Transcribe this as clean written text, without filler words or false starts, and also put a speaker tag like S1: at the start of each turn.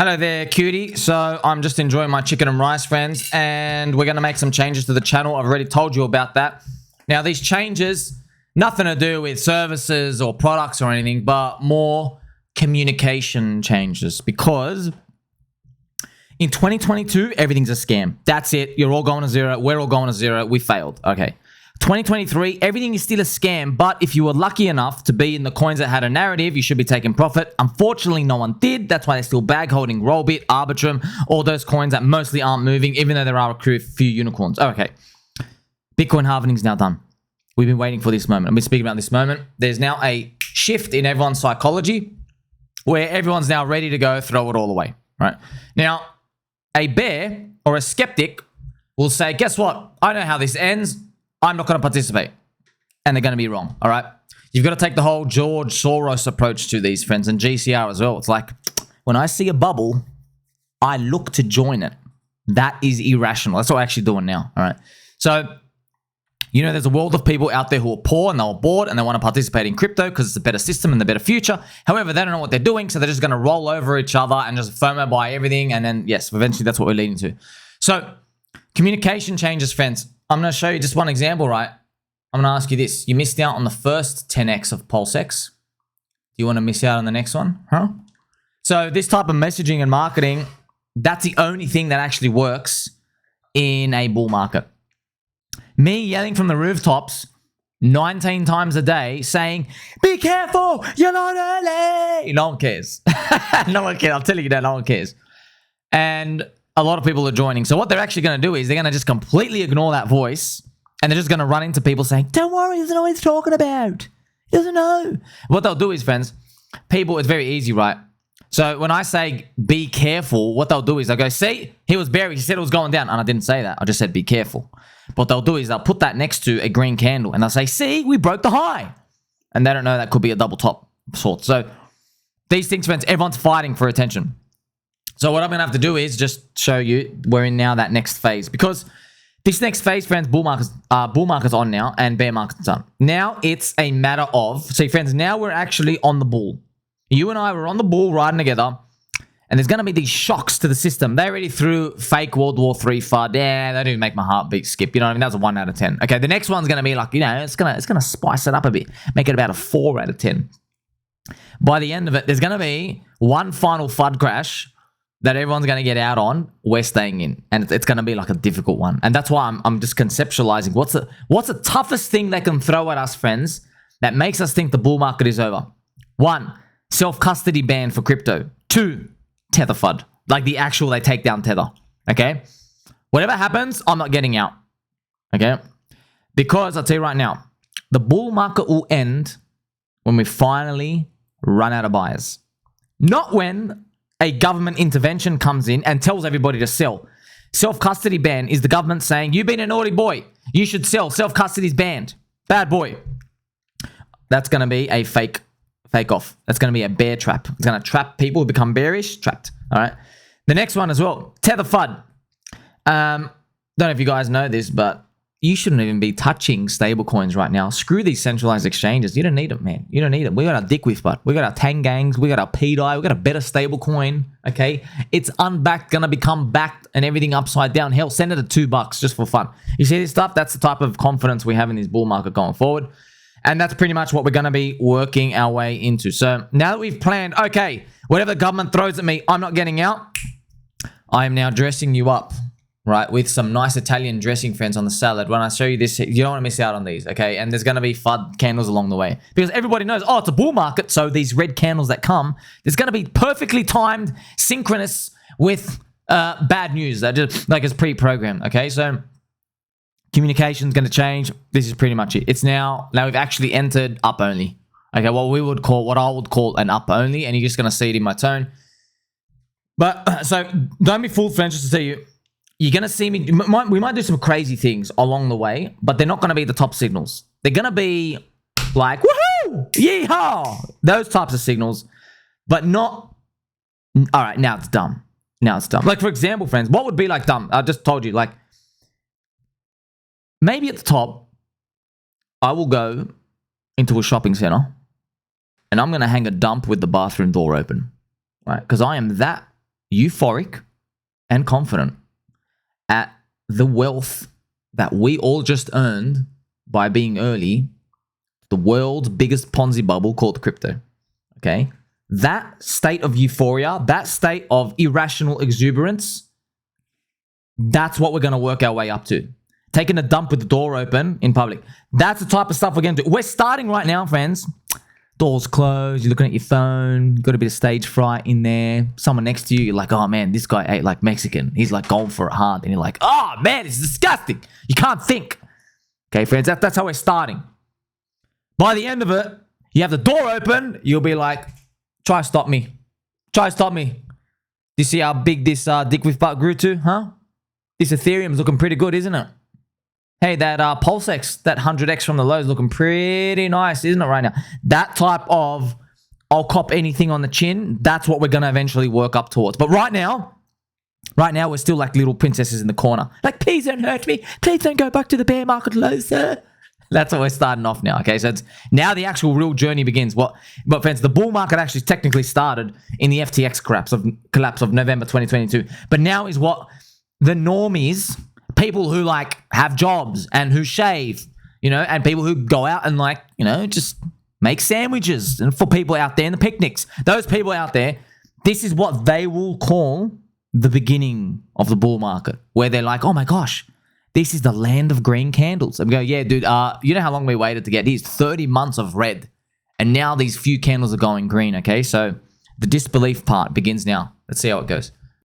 S1: Hello there, cutie. So I'm just enjoying my chicken and rice, friends, and we're going to make some changes to the channel. I've already told you about that. Now, these changes, nothing to do with services or products or anything, but more communication changes, because in 2022, everything's a scam. That's it. You're all going to zero. We're all going to zero. We failed. Okay. 2023, everything is still a scam, but if you were lucky enough to be in the coins that had a narrative, you should be taking profit. Unfortunately, no one did. That's why they're still bag holding Rollbit, Arbitrum, all those coins that mostly aren't moving, even though there are a few unicorns. Okay. Bitcoin halving is now done. We've been waiting for this moment. I've been speaking about this moment. There's now a shift in everyone's psychology where everyone's now ready to go throw it all away, right? Now, a bear or a skeptic will say, guess what? I know how this ends. I'm not going to participate. And they're going to be wrong, all right? You've got to take the whole George Soros approach to these, friends, and GCR as well. It's like, when I see a bubble, I look to join it. That is irrational. That's what we're actually doing now, all right? So, you know, there's a world of people out there who are poor and they're bored and they want to participate in crypto because it's a better system and a better future. However, they don't know what they're doing, so they're just going to roll over each other and just FOMO buy everything. And then, yes, eventually that's what we're leading to. So, communication changes, friends. I'm going to show you just one example, right? I'm going to ask you this. You missed out on the first 10x of PulseX. Do you want to miss out on the next one? Huh? So this type of messaging and marketing, that's the only thing that actually works in a bull market. Me yelling from the rooftops 19 times a day saying, be careful, you're not early. No one cares. No one cares. I'm telling you that no one cares. And a lot of people are joining. So what they're actually going to do is they're going to just completely ignore that voice, and they're just going to run into people saying, don't worry, he doesn't know what he's talking about. He doesn't know. What they'll do is, friends, people, it's very easy, right? So when I say be careful, what they'll do is they'll go, see, he was bearish. He said it was going down. And I didn't say that. I just said be careful. What they'll do is they'll put that next to a green candle, and they'll say, see, we broke the high. And they don't know that could be a double top sort. So these things, friends, everyone's fighting for attention. So what I'm going to have to do is just show you we're in now that next phase, because this next phase, friends, bull market's on now and bear market's done. Now it's a matter of, see, friends, now we're actually on the bull. You and I were on the bull riding together, and there's going to be these shocks to the system. They already threw fake World War III FUD. Yeah, that didn't make my heartbeat skip. You know what I mean? That was a 1 out of 10. Okay, the next one's going to be like, you know, it's going to spice it up a bit. Make it about a 4 out of 10. By the end of it, there's going to be one final FUD crash that everyone's going to get out on. We're staying in, and it's going to be like a difficult one. And that's why I'm just conceptualizing what's the toughest thing they can throw at us, friends, that makes us think the bull market is over. 1, self-custody ban for crypto. 2, tether FUD, like the actual they take down tether. Okay, whatever happens, I'm not getting out. Okay, because I'll tell you right now, the bull market will end when we finally run out of buyers, not when a government intervention comes in and tells everybody to sell. Self-custody ban is the government saying, you've been a naughty boy, you should sell. Self-custody is banned. Bad boy. That's going to be a fake off. That's going to be a bear trap. It's going to trap people who become bearish, trapped. All right. The next one as well, tether FUD. Don't know if you guys know this, but you shouldn't even be touching stable coins right now. Screw these centralized exchanges. You don't need them, man. You don't need them. We got our dick with butt. We got our Tangangs. We got our PDI. We got a better stable coin. Okay. It's unbacked, gonna become backed, and everything upside down. Hell, send it at $2 just for fun. You see this stuff? That's the type of confidence we have in this bull market going forward. And that's pretty much what we're going to be working our way into. So now that we've planned, okay, whatever the government throws at me, I'm not getting out. I am now dressing you up, right, with some nice Italian dressing, friends, on the salad. When I show you this, you don't want to miss out on these, okay? And there's going to be FUD candles along the way, because everybody knows, oh, it's a bull market, so these red candles that come, there's going to be perfectly timed, synchronous with bad news that just like it's pre-programmed, okay? So communication's going to change. This is pretty much it. It's now we've actually entered up only. Okay, what I would call an up only, and you're just going to see it in my tone. But so don't be fooled, friends, just to tell you, you're going to see me, we might do some crazy things along the way, but they're not going to be the top signals. They're going to be like, woohoo, yeehaw, those types of signals, but not, all right, now it's dumb. Now it's dumb. Like, for example, friends, what would be like dumb? I just told you, like, maybe at the top, I will go into a shopping center and I'm going to hang a dump with the bathroom door open, right? Because I am that euphoric and confident at the wealth that we all just earned by being early, the world's biggest Ponzi bubble called crypto. Okay? That state of euphoria, that state of irrational exuberance, that's what we're going to work our way up to. Taking a dump with the door open in public. That's the type of stuff we're going to do. We're starting right now, friends. Doors closed, you're looking at your phone, got a bit of stage fright in there. Someone next to you, you're like, oh man, this guy ate like Mexican. He's like going for it hard. And you're like, oh man, it's disgusting. You can't think. Okay, friends, that's how we're starting. By the end of it, you have the door open, you'll be like, try stop me. Try stop me. Do you see how big this dick with butt grew to, huh? This Ethereum's looking pretty good, isn't it? Hey, that PulseX, that 100x from the lows looking pretty nice, isn't it right now? That type of, I'll cop anything on the chin, that's what we're going to eventually work up towards. But right now, we're still like little princesses in the corner. Like, please don't hurt me. Please don't go back to the bear market low, sir. That's what we're starting off now, okay? So it's now the actual real journey begins. But friends, the bull market actually technically started in the FTX collapse of November 2022. But now is what the norm is. People who like have jobs and who shave, you know, and people who go out and like, you know, just make sandwiches. And for people out there in the picnics, those people out there, this is what they will call the beginning of the bull market, where they're like, oh my gosh, this is the land of green candles. I'm going, yeah, dude, you know how long we waited to get these? 30 months of red. And now these few candles are going green, okay? So the disbelief part begins now. Let's see how it goes.